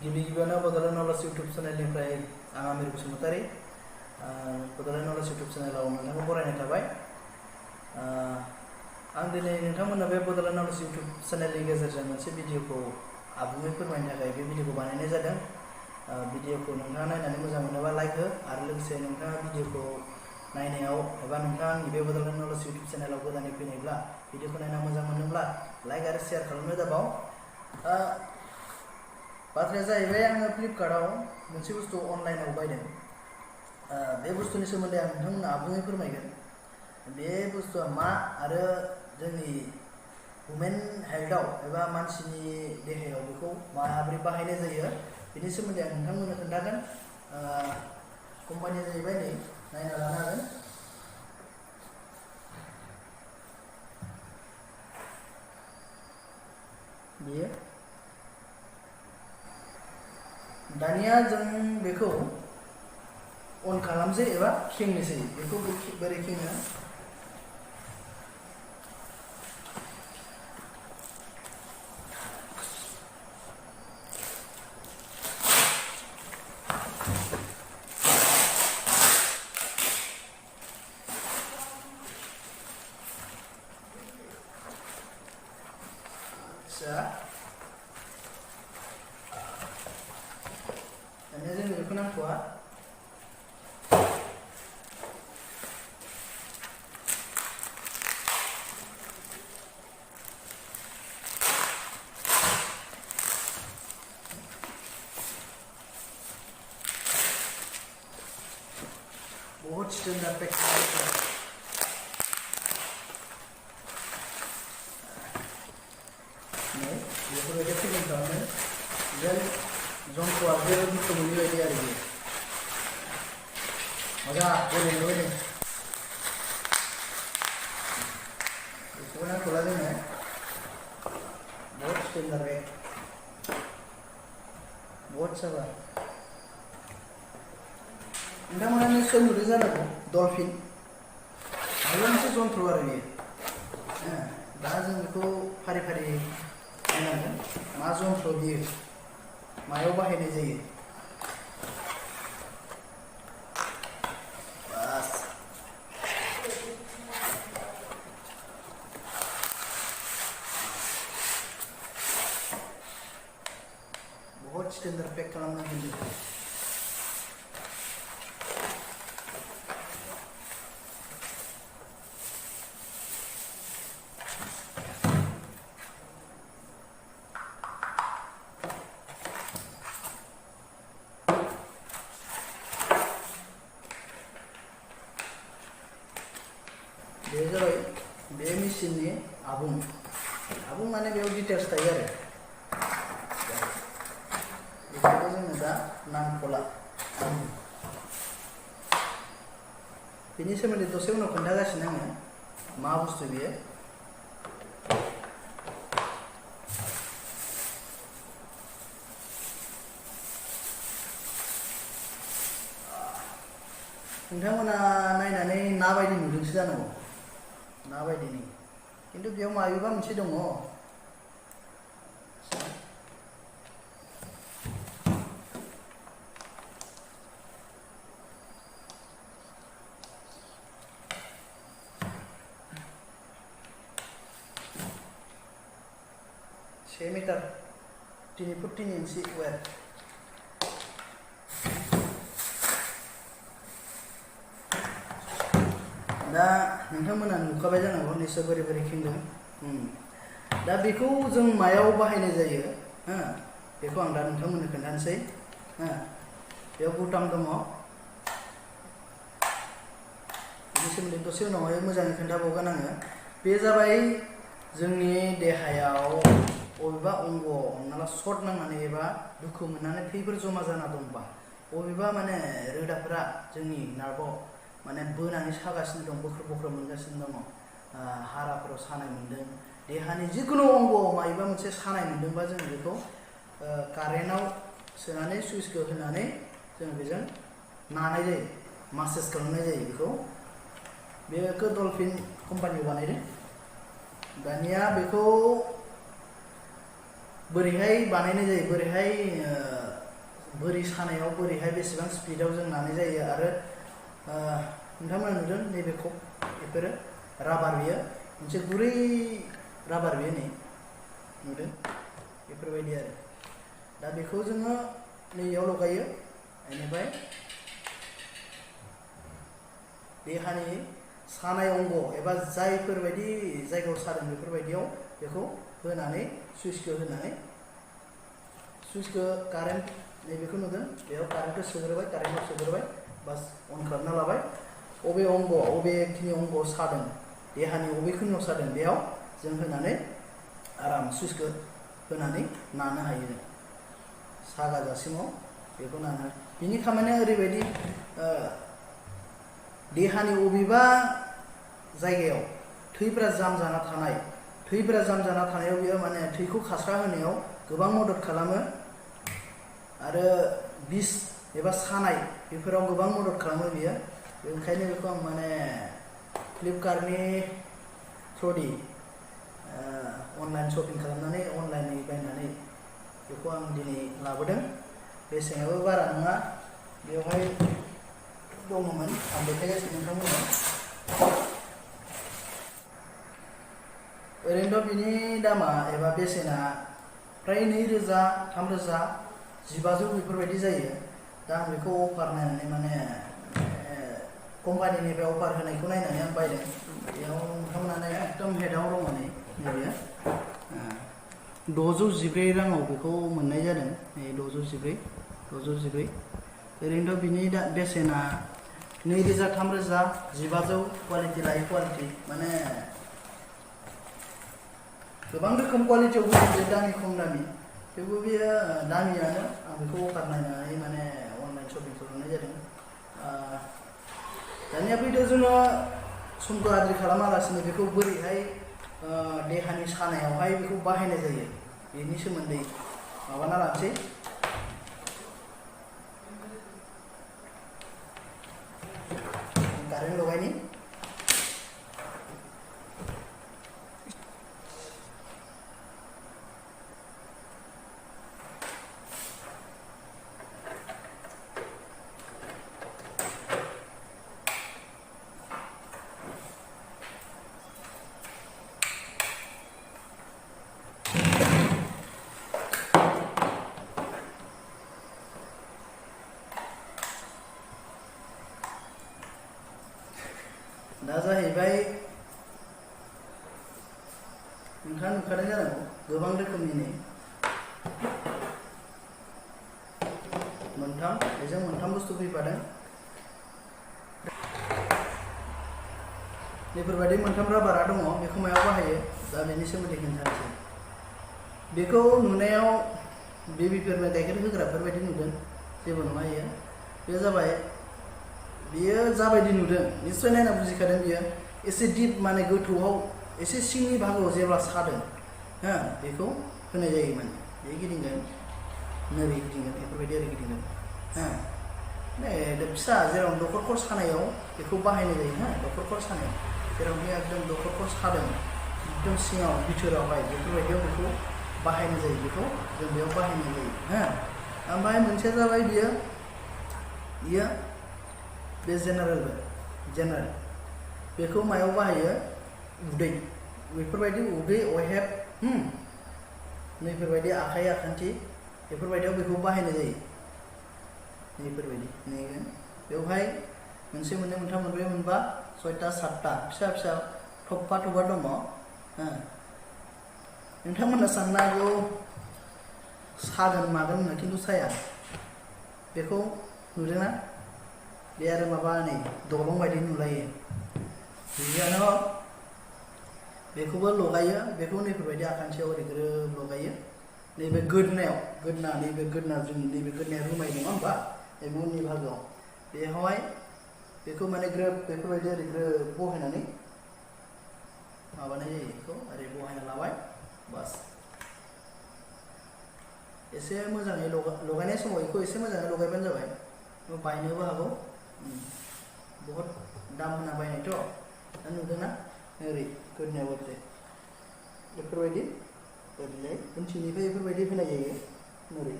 गिबियावनो Bodoland knowledge YouTube चेनेलनिफ्राय आं Aamir Basumatary Bodoland knowledge YouTube चेनेलाव नोंथांखौ बरायनाय थाबाय। आं दिनै नोंथांमोननो बे बड'लेण्ड नलेज इउटुब चेनेलनि गेजेरजों मोनसे भिडिअखौ आबुङै फोरमायनो थाखाय बे भिडिअखौ बानायनाय जादों। भिडिअखौ नोंथाङा नायनानै मोजां मोनोबा लाइक हो आरो लोगोसे नोंथाङा भिडिअखौ नायनायाव एबा नोंथाङा आंनि बे बड'लेण्ड नलेज इउटुब चेनेलाव गोदानै फैनायब्ला भिडिअखौ नायना मोजां मोनोब्ला लाइक आरो शेयार खालामनो दाबाव। बाथ्राया जाहैबाय आङो फ्लिपकार्टआव मोनसे बुस्थु अनलाइनाव बायदों। बे बुस्थुनि सोमोन्दै आं नोंथांमोननो आबुङै फोरमायगोन। बे बुस्थुआ मा आरो जोंनि वुमेन हेल्थआव एबा मानसिनि देहायाव बेखौ माबोरै बाहायनाय जायो बेनि सोमोन्दै आं नोंथांमोननो खोन्थागोन। कम्पानिया जाहैबाय नै नायना लानो हागोन। बेयो दानिया जों बेखौ अन खालामसै एबा खेंनोसै। बेखौ बोरै खेङो दानिया जों बेखौ नांथ'आ। बहुत स्टैंडर्ड पैक बेफोरबायदि फिलिं खालामो जेन जंखौआ जेबो दुखु मोनि बायदि आरो बेयो मोजां गेलेनो बायदि। बेखौबो नांथ'ला जोङो। बहुत स्टैंडर्ड पैक बहुत साबा नोंथांमोना निश्चय नुदों जानांगौ डलफिन माबा मोनसे जन्थ्र आरो बेयो। दा जों बेखौ फारि फारि नायनांगोन मा जन्थ्र बियो मायाव बाहायनाय जायो। बास बहुत स्टैंडर्ड पैक खालामनांगोन बेखौ। बे जाबाय बे मेचिननि आबुं माने बेयाव डिटेल्स थायो आरो बेखौबो जोङो दा नांथ'ला। बेनि सोमोन्दै दसे उनाव खोन्थागासिनो आङो मा बुस्थु बेयो। नोंथांमोना नायनानै ना बायदि नुदोंसो जानांगौ ना बायदिनि खिन्थु बेयाव माबेबा मोनसे दङ। से मिटार 3 फुट 3 इंची वेट। दा नोंथांमोना नुखाबाय जानांगौ निश्चय बोरै बोरै खेंदों। दा बेखौ जों मायाव बाहायनाय जायो बेखौ आं दा नोंथांमोननो खोन्थानोसै। बेयाव बुटाम दङ। बेनि सोमोन्दै दसे उनावहाय मोजाङै खोन्थाबावगोन आङो। बे जाबाय जोंनि देहायाव बबेबा अंग हमना ला सर्ट नांनानै एबा दुखु मोननानै थैफोर जमा जाना दंबा बबेबा माने रोदाफोरा जोंनि नार्भआव माने बोनानै सागासिनो दं, बोख्रो मोनगासिनो दङ। हाराफोराव सानाय मोन्दों, देहानि जिखुनु अंगआव माबेबा मोनसे सानाय मोन्दोंबा जों बेखौ कारेन्टआव सोनानै सुइचखौ होनानै जों बेजों नानाय जायो, मासाज खालामनाय जायो बेखौ डलफिन कम्पानियाव बानायदों। दानिया बेखौ बोरैहाय बानायनाय जायो, बोरैहाय बोरै सानायाव बोरैहाय बेसेबां स्पिडाव जों नानाय जायो आरो नोंथांमोना नुदों नैबेखौ बेफोरो राबार बियो मोनसे गुरै राबार बियो नै नुदों बेफोरबायदि आरो दा बेखौ जोङो नैयाव लगायो बेनिफ्राय देहानि सानाय अंग एबा जायफोरबायदि जायगायाव सादों बेफोरबायदियाव बेखौ होनानै सुइचखौ होनानै सुइचखौ कारेन्ट नैबेखौ नुदों बेयाव कारेन्टखौ सोग्रोबाय बास अन खालामना लाबाय अबे अंग अबेखिनि अंगआव सादों देहानि अबेखिनियाव सादों बेयाव जों होनानै आराम सुइचखौ होनानै नानो हायो जों सागाजासिमाव बेखौ नानो बिनि खामानिया ओरैबायदि देहानि अबेबा जायगायाव थैफोरा जाम जाना थानायाव बियो माने थैखौ खास्रा होनायाव गोबां मदद खालामो आरो बिस एबा सानाय बेफोराव गोबां मदद खालामो बियो ओंखायनो बेखौ आं माने फ्लिपकार्टनि थ्रुयै अनलाइन शपिं खालामनानै अनलाइनै बायनानै बेखौ आं दिनै लाबोदों बेसेनाबो बारा नङा बेवहाय दङमोन आं देखायगासिनो नोंथांमोननो ओरैनोथ' बिनि दामा एबा बेसेना फ्राय 2,000 3,000 1,500 बेफोरबायदि जायो दा आं बेखौ अफार नायनानै माने कम्पानिनिफ्राय अफार होनायखौ नायनानै आं बायदों बेयाव नोंथांमोना एकदम हेडआव दङ नै नैबेयो 614 राङाव बेखौ मोननाय जादों नै 614 ओरैनोथ' बिनि बेसेना 2,000 3,000 1,500 क्वालिटि लायै क्वालिटि माने गोबां रोखोम क्वालिटियाव फैयो दामि खम दामि थेवबो बेयो दामियानो आं बेखौ अफार नायनानै माने अनलाइन शपिं खालामनाय जादों दानिया फैदो जोङो समखौ आद्रि खालामालासिनो बेखौ बोरैहाय देहानि सानायावहाय बेखौ बाहायनाय जायो बेनि सोमोन्दै माबाना लानोसै कारेन्ट लगायनि दा जाहैबाय नोंथाङा नुखादों जानांगौ गोबां रोखोमनि नै मोनथाम बुस्थु फैफादों बेफोरबायदि मोनथाम राबारा दङ बेखौ मायाव बाहायो दा बेनि सोमोन्दै खोन्थानोसै बेखौ नुनायाव बेबिफोरनो गाइखेर होग्राफोर बायदि नुदों जेबो नङा बेयो जाबाय बियो जाबायदि नुदों निश्चय नायना बुजिखादों बियो एसे दिप माने गोथौआव एसे सिंनि बाहागोआव जेब्ला सादों बेखौ होनाय जायो माने बे गिदिंगोन नोरै गिदिंगोन बेफोरबायदि ओरै गिदिंगोन फिसा जेराव दखरखर सानायाव बेखौ बाहायनाय जायो दखरखर सानायाव जेराव बे एकदम दखरखर सादों एकदम सिङाव बिथोरावहाय बेफोरबायदियाव बेखौ बाहायनाय जायो बेखौ जों बेयाव बाहायनाय जायो ओमफ्राय मोनसेया जाबाय बियो बे जेनेरेल बेखौ मायाव बाहायो उदै बेफोरबायदि उदै अहेब नैफोरबायदि आखाइ आखान्थि बेफोरबायदियाव बेखौ बाहायनाय जायो नैफोरबायदि नैगोन बेवहाय मोनसे मोननै मोनथाम मोनब्रै मोनबा 6टा 7टा फिसा थफ्फा दङ नोंथांमोना साननो हागौ सागोन मागोन होनो खिन्थु साया बेखौ नुदोंना बे आरो माबा नै दलं बायदि नुलायो बिदियानो बेखौबो लगायो बेखौ नैफोरबायदि आखान्थियाव ओरै ग्रोब लगायो नैबे नैबे गोदना जोंनि नैबे गोदनाया रुमाय नङा होमबा नैबे उननि बाहागोआव बेवहाय बेखौ माने ग्रोब बेफोरबायदि ओरै ग्रोब बहायनानै माबानाय जायो बेखौ ओरै बहायना लाबाय बास एसे मोजाङै लगायनाय समाव बेखौ एसे मोजाङै लगायबानो जाबाय बायनोबो हागौ बहुत दाम होना बायनायथ' दा नुदोंना ओरै गोदनायाव ओरै बेफोरबायदि ओरैलाय उनथिंनिफ्राय बेफोरबायदि होनाय जायो ओरै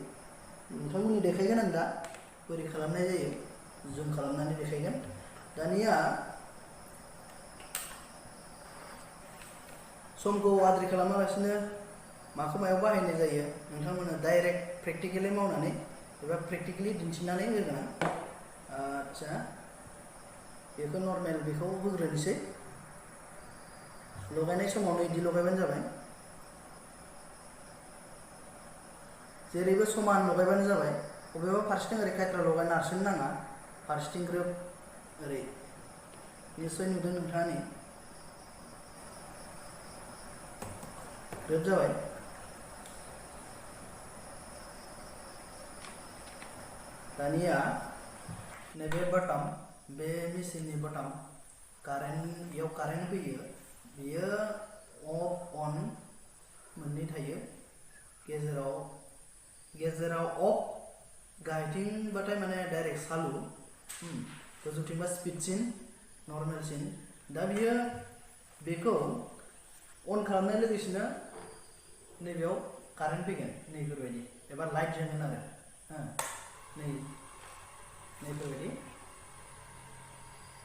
नोंथांमोननि देखायगोन आं दा बोरै खालामनाय जायो जुम खालामनानै देखायगोन दानिया समखौ आद्रि खालामालासिनो माखौ मायाव बाहायनाय जायो नोंथांमोना डाइरेक्ट प्रेक्टिकेलि मावनानै एबा प्रेक्टिकेलि दिन्थिनानै होगोन आं आच्छा बेखौ नर्मेल बेखौ होग्रोनोसै लगायनाय समावनो इदि लगायबानो जाबाय जेरैबो समान लगायबानो जाबाय बबेबा फारसेथिं ओरै खायथ्रा लगाय नारसिननो नाङा फारसेथिं ग्रोब ओरै निश्चय नुदों नोंथाङा नै ग्रोब जाबाय दानिया नैबे बटम बे मेसिननि बटम कारेन्टयाव कारेन्ट फैयो बेयो अफ अन मोननै थायो गेजेराव अफ गाहायथिंबाथाय माने डाइरेक्ट चालु गोजौथिंबा स्पिडसिन नर्मेलसिन दा बियो बेखौ अन खालामनाय लोगोसेनो नैबेयाव कारेन्ट फैगोन नैफोरबायदि एबा लाइट जोंगोन आरो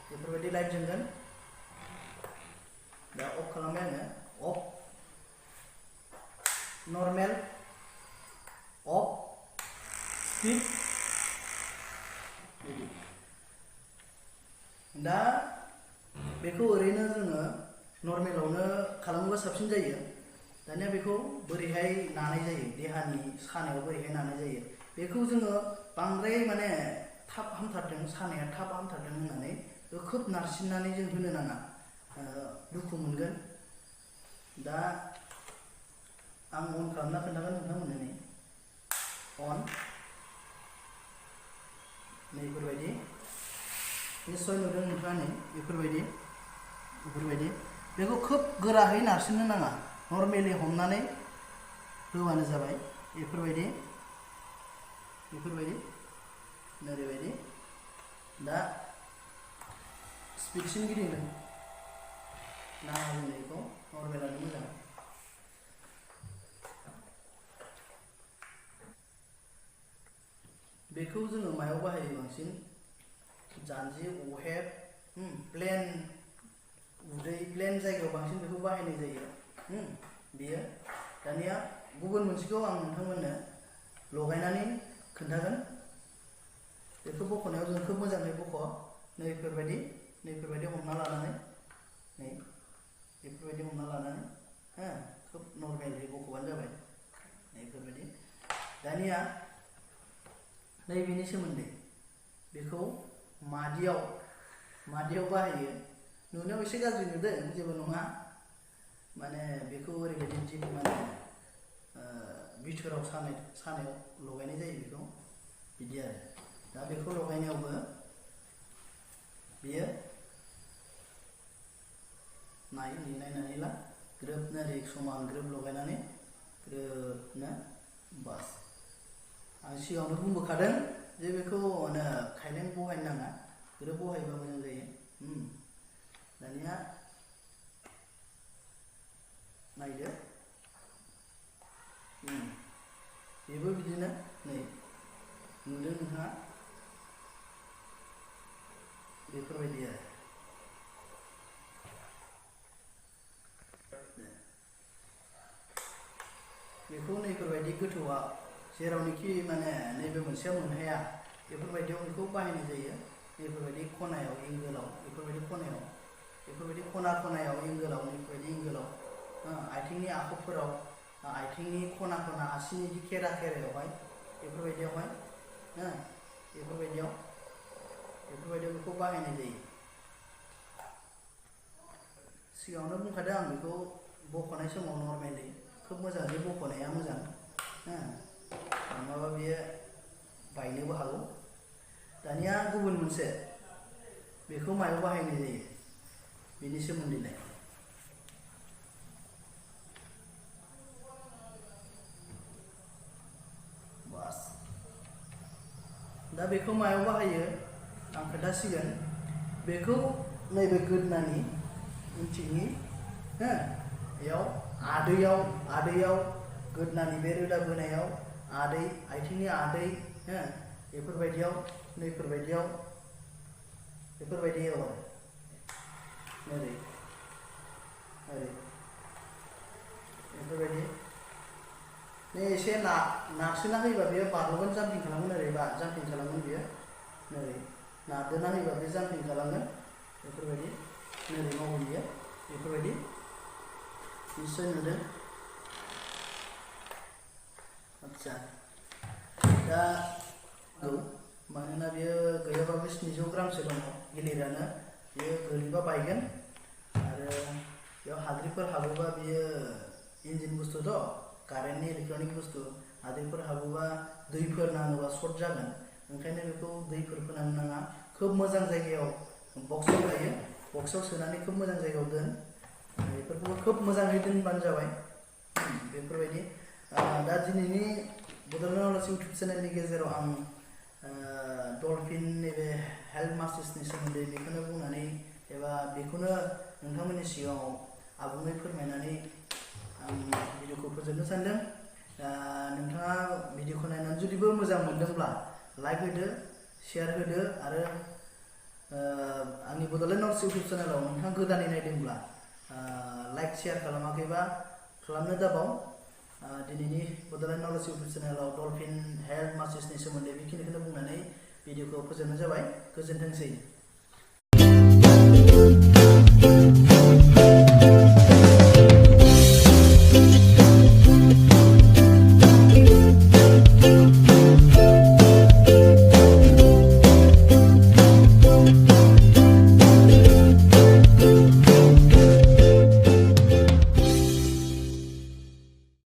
बेफोरबायदि लाइट जोंगोन दा अफ खालामबाय आङो अफ नर्मेल अफ स्पिड दा बेखौ ओरैनो जोङो नर्मेलावनो खालामोबा साबसिन जायो दानिया बेखौ बोरैहाय नानाय जायो देहानि सानायाव बोरैहाय नानाय जायो बेखौ जोङो बांद्राय माने थाब हामथारदों सानाया थाब हामथारदों होननानै खोब नारसिननानै जों होनो नाङा दुखु मोनगोन दा आं अन खालामना खोन्थागोन नोंथांमोननो नै अन नैफोरबायदि निश्चय नुदों नोंथाङा नै बेफोरबायदि बेखौ खोब गोराहै नारसिननो नाङा नर्मेलि हमनानै होबानो जाबाय बेफोरबायदि नोरैबायदि दा स्पिडसिन गिदिंदों नाङा जोंनो बेखौ नर्मेलानो मोजां बेखौ जोङो मायाव बाहायो बांसिन जानजि अहेब प्लेन उदै प्लेन जायगायाव बांसिन बेखौ बाहायनाय जायो बेयो दानिया गुबुन मोनसेखौ आं नोंथांमोननो लगायनानै खोन्थागोन बेखौ बख'नायाव जों खोब मोजाङै बख' नैफोरबायदि हमना लानानै नै बेफोरबायदि हमना लानानै खोब नर्मेलि बख'बानो जाबाय नैफोरबायदि दानिया नैबेनि सोमोन्दै बेखौ मादियाव बाहायो नुनायाव एसे गाज्रि नुदों जेबो नङा माने बेखौ ओरैबायदि दिप माने बिथोराव सानायाव लगायनाय जायो बेखौ बिदि आरो दा बेखौ लगायनायावबो बेयो नायनानै ला ग्रोबनो ओरै समान ग्रोब लगायनानै ग्रोबनो बास आं सिगाङावनो बुंबोखादों जे बेखौ खायलें बहायनो नाङा ग्रोब बहायबा मोजां जायो दानिया नायदो बेबो बिदिनो नै नुदों नोंथाङा बेफोरबायदि आरो बेखौ नैफोरबायदि गोथौआ जेरावनोखि माने नैबे मोनसेया मोनहाया बेफोरबायदियाव बेखौ बाहायनाय जायो नैफोरबायदि खनायाव एंगोलाव बेफोरबायदि खनायाव एंगोलाव आथिंनि आखबफोराव आथिंनि खना आसिनि खेरायावहाय बेफोरबायदियावहाय बेफोरबायदियाव बेखौ बाहायनाय जायो सिगाङावनो बुंखादों आं बेखौ बख'नाय समाव नर्मेलि खोब मोजाङै बख'नाया मोजां नङाबा बेयो बायनोबो हागौ दानिया गुबुन मोनसे बेखौ मायाव बाहायनाय जायो बेनि सोमोन्दैलाय बास दा बेखौ मायाव बाहायो आं खोन्थासिगोन बेखौ नैबे गोदनानि उनथिंनि बेयाव आदैयाव गोदनानि बे रोदा बोनायाव आथिंनि आदै हो बेफोरबायदियाव नैफोरबायदियाव बेफोरबायदियाव ओरै ओरै बेफोरबायदि एसे नारसोना होयोबा बेयो बारल'गोन जाम्पिं खालामगोन ओरै जाम्पिं खालामगोन बियो ओरै नारदोना होयोबा बे जाम्पिं खालामगोन बेफोरबायदि ओरै मावगोन बियो बेफोरबायदि निश्चय नुदों आच्छा दा मानोना बियो गैयाबाबो 700 ग्रामसो दङ गिलिरानो बियो गोलैबा बायगोन आरो बेयाव हाद्रिफोर हाबोबा बियो इन्जिन बुस्थुथ' कारेन्टनि इलेक्ट्रनिक बुस्थु हाद्रिफोर हाबोबा दैफोर नाङोबा सर्ट जागोन ओंखायनो बेखौ दैफोर फोनांनो नाङा खोब मोजां जायगायाव बक्सआव थायो बक्सआव सोनानै खोब मोजां जायगायाव दोन बेफोरखौबो खोब मोजाङै दोनबानो जाबाय बेफोरबायदि दा दिनैनि बड'लेण्ड नलेज इउटुब चेनेलनि गेजेराव आं डलफिन नैबे हेल्थ मासेजनि सोमोन्दै बेखौनो बुंनानै एबा बेखौनो नोंथांमोननि सिगाङाव आबुङै फोरमायनानै आं भिडिअखौ फोजोबनो सानदों नोंथाङा भिडिअखौ नायनानै जुदिबो मोजां मोनदोंब्ला लाइक होदो शेयार होदो आरो आंनि बड'लेण्ड नलेज इउटुब चेनेलाव नोंथाङा गोदानै नायदोंब्ला लाइक शेयार खालामाखैबा खालामनो दाबाव दिनैनि बड'लेण्ड नलेज इउटुब चेनेलाव डलफिन हेल्थ मासेजनि सोमोन्दै बेखिनिखौनो बुंनानै भिडिअखौ फोजोबनाय जाबाय गोजोनथोंसै